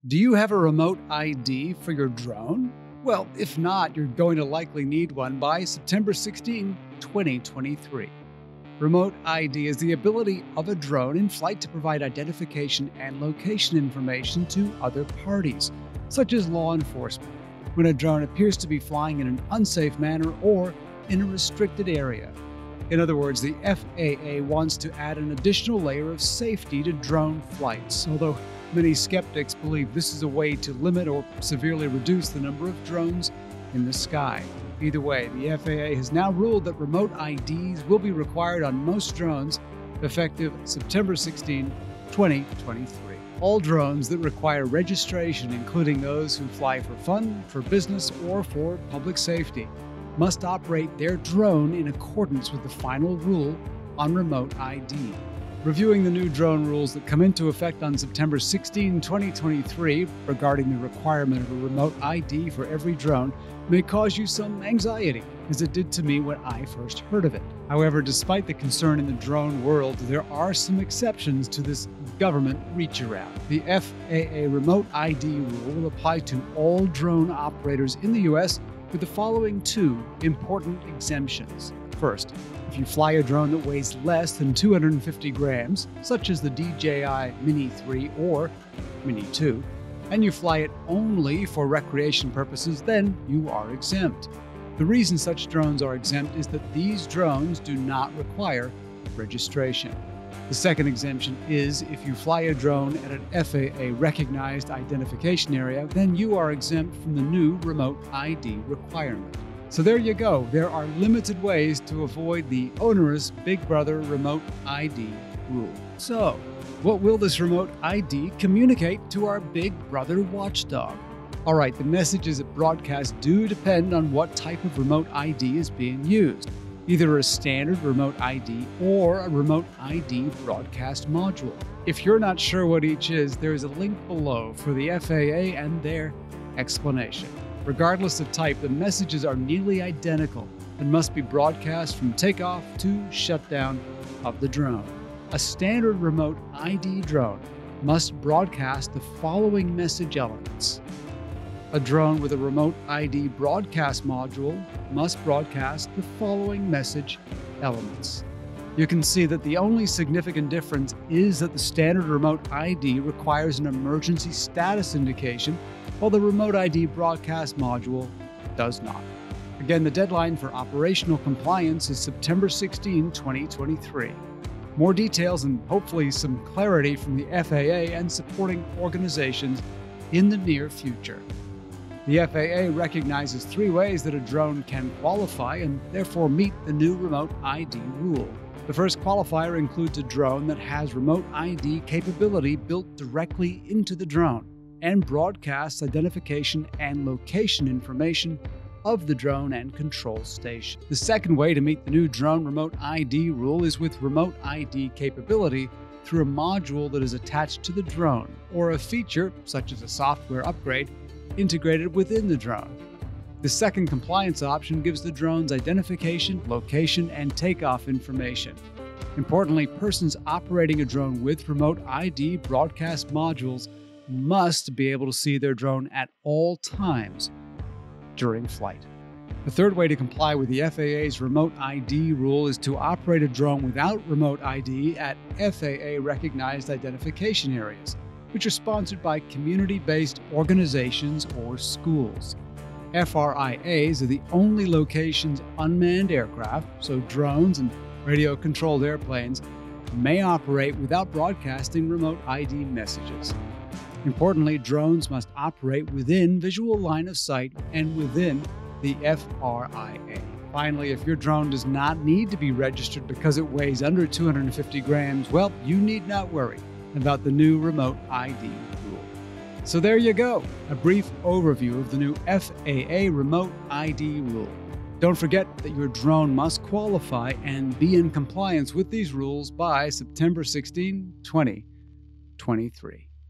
Do you have a remote ID for your drone? Well, if not, you're going to likely need one by September 16, 2023. Remote ID is the ability of a drone in flight to provide identification and location information to other parties, such as law enforcement, when a drone appears to be flying in an unsafe manner or in a restricted area. In other words, the FAA wants to add an additional layer of safety to drone flights, although many skeptics believe this is a way to limit or severely reduce the number of drones in the sky. Either way, the FAA has now ruled that remote IDs will be required on most drones effective September 16, 2023. All drones that require registration, including those who fly for fun, for business, or for public safety, must operate their drone in accordance with the final rule on remote ID. Reviewing the new drone rules that come into effect on September 16, 2023 regarding the requirement of a remote ID for every drone may cause you some anxiety, as it did to me when I first heard of it. However, despite the concern in the drone world, there are some exceptions to this government reach-around. The FAA remote ID rule will apply to all drone operators in the U.S. with the following two important exemptions. First, if you fly a drone that weighs less than 250 grams, such as the DJI Mini 3 or Mini 2, and you fly it only for recreation purposes, then you are exempt. The reason such drones are exempt is that these drones do not require registration. The second exemption is if you fly a drone at an FAA-recognized identification area, then you are exempt from the new remote ID requirement. So there you go. There are limited ways to avoid the onerous Big Brother remote ID rule. So, what will this remote ID communicate to our Big Brother watchdog? All right, the messages it broadcasts do depend on what type of remote ID is being used, either a standard remote ID or a remote ID broadcast module. If you're not sure what each is, there is a link below for the FAA and their explanation. Regardless of type, the messages are nearly identical and must be broadcast from takeoff to shutdown of the drone. A standard remote ID drone must broadcast the following message elements. A drone with a remote ID broadcast module must broadcast the following message elements. You can see that the only significant difference is that the standard remote ID requires an emergency status indication, while the remote ID broadcast module does not. Again, the deadline for operational compliance is September 16, 2023. More details and hopefully some clarity from the FAA and supporting organizations in the near future. The FAA recognizes three ways that a drone can qualify and therefore meet the new remote ID rule. The first qualifier includes a drone that has remote ID capability built directly into the drone and broadcasts identification and location information of the drone and control station. The second way to meet the new drone remote ID rule is with remote ID capability through a module that is attached to the drone, or a feature, such as a software upgrade, integrated within the drone. The second compliance option gives the drone's identification, location, and takeoff information. Importantly, persons operating a drone with remote ID broadcast modules must be able to see their drone at all times during flight. The third way to comply with the FAA's remote ID rule is to operate a drone without remote ID at FAA-recognized identification areas, which are sponsored by community-based organizations or schools. FRIAs are the only locations unmanned aircraft, so drones and radio-controlled airplanes, may operate without broadcasting remote ID messages. Importantly, drones must operate within visual line of sight and within the FRIA. Finally, if your drone does not need to be registered because it weighs under 250 grams, well, you need not worry about the new remote ID rule. So there you go, a brief overview of the new FAA remote ID rule. Don't forget that your drone must qualify and be in compliance with these rules by September 16, 2023.